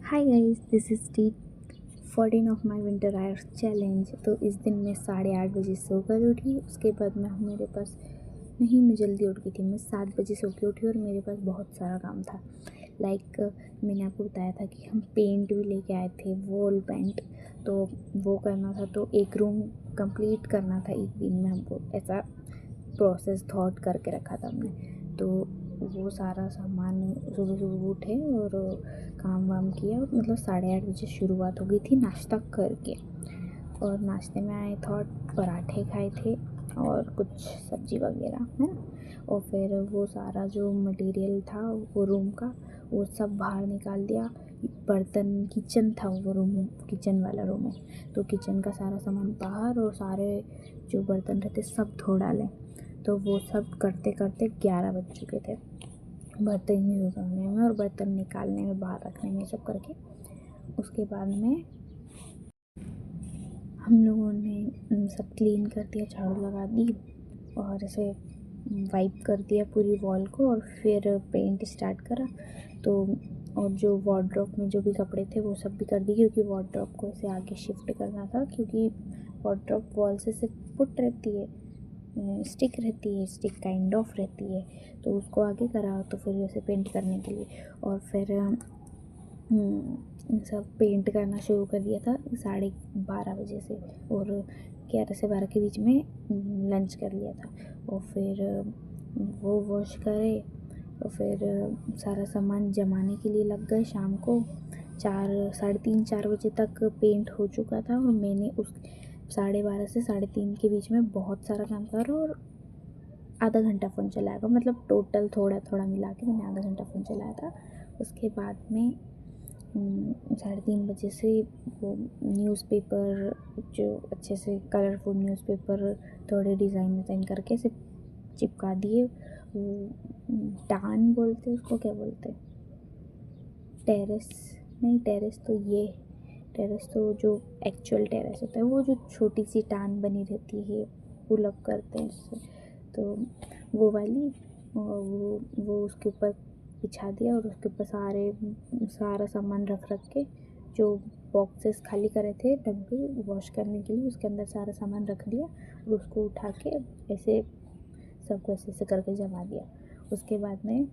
Hi guys, this is day 14 of my winter Aires challenge. तो इस दिन मैं 8:30 बजे सोकर उठी। उसके बाद मेरे पास नहीं, मैं जल्दी उठ गई थी। मैं 7 बजे सो के उठी और मेरे पास बहुत सारा काम था। मैंने आपको बताया था कि हम पेंट भी लेके आए थे, वॉल पेंट। तो वो करना था, तो एक रूम कंप्लीट करना था एक दिन में। हमको ऐसा प्रोसेस थॉट करके रखा था हमने। तो वो सारा सामान सुबह सुबह उठे और काम वाम किया। मतलब 8:30 बजे शुरुआत हो गई थी नाश्ता करके। और नाश्ते में आई थॉट पराठे खाए थे और कुछ सब्जी वगैरह है ना। और फिर वो सारा जो मटेरियल था वो रूम का, वो सब बाहर निकाल दिया। बर्तन, किचन था वो रूम, किचन वाला रूम है, तो किचन का सारा सामान बाहर और सारे जो बर्तन रहते सब धो डाले। तो वो सब करते करते 11 बज चुके थे। बर्तन यूज़ करने में और बर्तन निकालने में, बाहर रखने में, सब करके उसके बाद में हम लोगों ने सब क्लीन कर दिया, झाड़ू लगा दी और ऐसे वाइप कर दिया पूरी वॉल को। और फिर पेंट स्टार्ट करा। तो और जो वार्डरोब में जो भी कपड़े थे वो सब भी कर दिए, क्योंकि वार्डरोब को ऐसे आगे शिफ्ट करना था, क्योंकि वार्डरोब वॉल से सिर्फ पुट रहती है, स्टिक रहती है, स्टिक काइंड ऑफ रहती है। तो उसको आगे करा, तो फिर ऐसे पेंट करने के लिए। और फिर सब पेंट करना शुरू कर दिया था 12:30 बजे से। और 11 से 12 के बीच में लंच कर लिया था। और फिर वो वॉश करे और फिर सारा सामान जमाने के लिए लग गए। शाम को 3:30 4 बजे तक पेंट हो चुका था। और मैंने उस 12:30 से 3:30 के बीच में बहुत सारा काम करा और आधा घंटा फ़ोन चलाया था। मतलब टोटल थोड़ा थोड़ा मिला के मैंने आधा घंटा फ़ोन चलाया था। उसके बाद में 3:30 बजे से वो न्यूज़पेपर, जो अच्छे से कलरफुल न्यूज़पेपर थोड़े डिज़ाइन करके से चिपका दिए। वो टान बोलते हैं उसको, क्या बोलते हैं, टेरेस नहीं, टेरेस तो जो एक्चुअल टेरेस होता है, वो जो छोटी सी टान बनी रहती है, पुल अप करते हैं उससे, तो वो वाली। और वो उसके ऊपर बिछा दिया और उसके ऊपर सारा सामान रख के, जो बॉक्सेस खाली करे थे डब्बे वॉश करने के लिए, उसके अंदर सारा सामान रख दिया और उसको उठा के ऐसे सबको ऐसे करके जमा दिया। उसके बाद में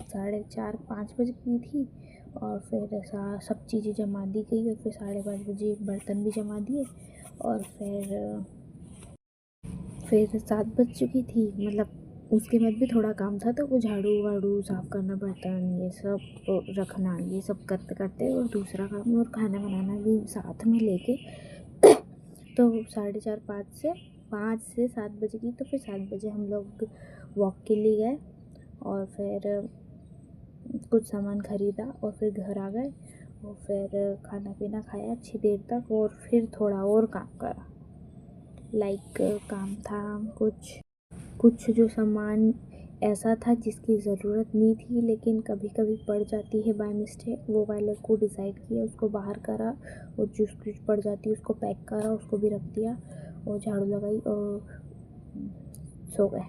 4:30 5 बज गई थी। और फिर ऐसा सब चीज़ें जमा दी गई और फिर 5:30 बजे बर्तन भी जमा दिए। और फिर 7 बज चुकी थी। मतलब उसके बाद भी थोड़ा काम था, तो वो झाड़ू वाड़ू साफ़ करना, बर्तन ये सब रखना, ये सब करते करते और दूसरा काम और खाना बनाना भी साथ में लेके तो 4:30 5 से 7 बजे की। तो फिर 7 बजे हम लोग वॉक के लिए गए और फिर कुछ सामान ख़रीदा और फिर घर आ गए। और फिर खाना पीना खाया अच्छी देर तक और फिर थोड़ा और काम करा। काम था कुछ जो सामान ऐसा था जिसकी ज़रूरत नहीं थी, लेकिन कभी कभी पड़ जाती है बाय मिस्टेक, वो वाले को डिसाइड किया, उसको बाहर करा। और जो कुछ पड़ जाती है उसको पैक करा, उसको भी रख दिया और झाड़ू लगाई और सो गए।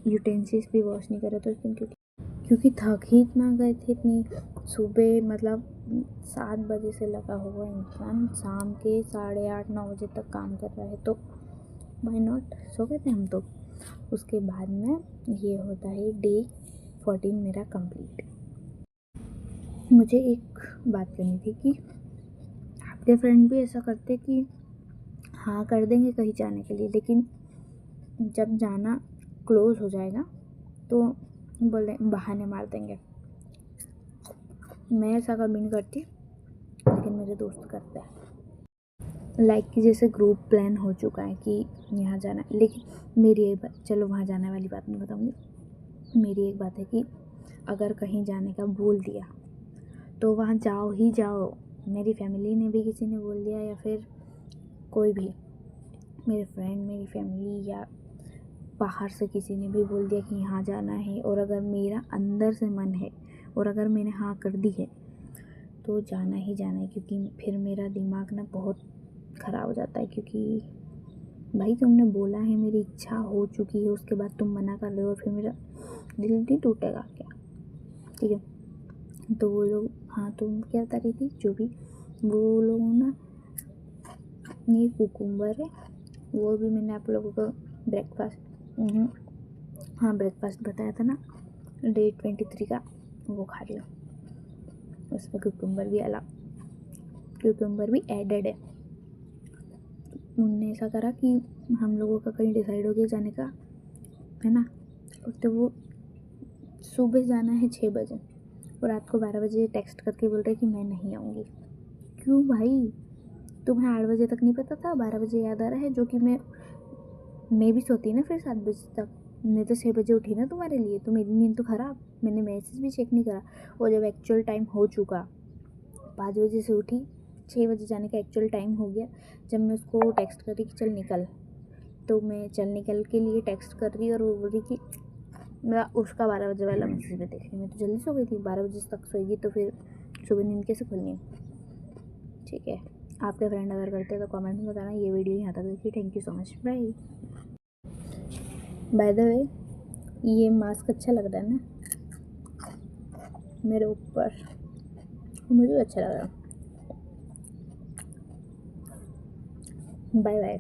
यूटेंसिल्स भी वॉश नहीं करे तो क्योंकि थक ही इतना गए थे। इतनी सुबह, मतलब 7 बजे से लगा हुआ इंसान शाम के 8:30 9 बजे तक काम कर रहा है, तो वाई नॉट, सो गए थे हम तो। उसके बाद में ये होता है डे 14 मेरा कंप्लीट। मुझे एक बात करनी थी कि आपके फ्रेंड भी ऐसा करते कि हाँ कर देंगे कहीं जाने के लिए, लेकिन जब जाना क्लोज हो जाएगा तो बोले बहाने मार देंगे। मैं ऐसा कभी नहीं करती, लेकिन मेरे दोस्त करते हैं। कि जैसे ग्रुप प्लान हो चुका है कि यहाँ जाना, लेकिन मेरी एक बात, चलो वहाँ जाने वाली बात नहीं बताऊँगी। मेरी एक बात है कि अगर कहीं जाने का बोल दिया तो वहाँ जाओ ही जाओ। मेरी फैमिली ने भी, किसी ने बोल दिया या फिर कोई भी, मेरे फ्रेंड, मेरी फैमिली या बाहर से किसी ने भी बोल दिया कि यहाँ जाना है, और अगर मेरा अंदर से मन है और अगर मैंने हाँ कर दी है तो जाना ही जाना है। क्योंकि फिर मेरा दिमाग ना बहुत ख़राब हो जाता है, क्योंकि भाई तुमने बोला है, मेरी इच्छा हो चुकी है, उसके बाद तुम मना कर रहे हो और फिर मेरा दिल नहीं टूटेगा क्या? ठीक है, तो वो लोग, हाँ तो क्या बता रही थी, जो भी वो लोग ना, ये कुकुम्बर है, वो भी मैंने आप लोगों को ब्रेकफास्ट, हाँ ब्रेकफास्ट बताया था ना डे 23 का, वो खा रही हूँ। उसमें कुकुम्बर भी अलाउ, कुकुम्बर भी एडेड है। उनने ऐसा करा कि हम लोगों का कहीं डिसाइड हो गया जाने का, है ना, तो वो सुबह जाना है 6 बजे और रात को 12 बजे टेक्स्ट करके बोल रहे कि मैं नहीं आऊँगी। क्यों भाई, तुम्हें 8 बजे तक नहीं पता था, 12 बजे याद आ रहा है, जो कि मैं भी सोती ना फिर 7 बजे तक। मैं तो 6 बजे उठी ना तुम्हारे लिए, तो मेरी नींद तो ख़राब, मैंने मैसेज भी चेक नहीं करा। और जब एक्चुअल टाइम हो चुका, 5 बजे से उठी, 6 बजे जाने का एक्चुअल टाइम हो गया, जब मैं उसको टेक्स्ट करी कि चल निकल, तो मैं चल निकल के लिए टेक्स्ट कर रही और वो बोल रही कि मेरा उसका 12 बजे वाला मैसेज में देख रही। मैं तो जल्दी सो गई थी, 12 बजे तक सोएगी तो फिर सुबह नींद कैसे खुलनी है। ठीक है, आपके फ्रेंड अगर करते हैं तो कमेंट में बताना। ये वीडियो यहाँ तक देखिए, thank you so much, bye. Bye the way, ये मास्क अच्छा लग रहा है ना मेरे ऊपर, मुझे अच्छा लग रहा है। Bye bye.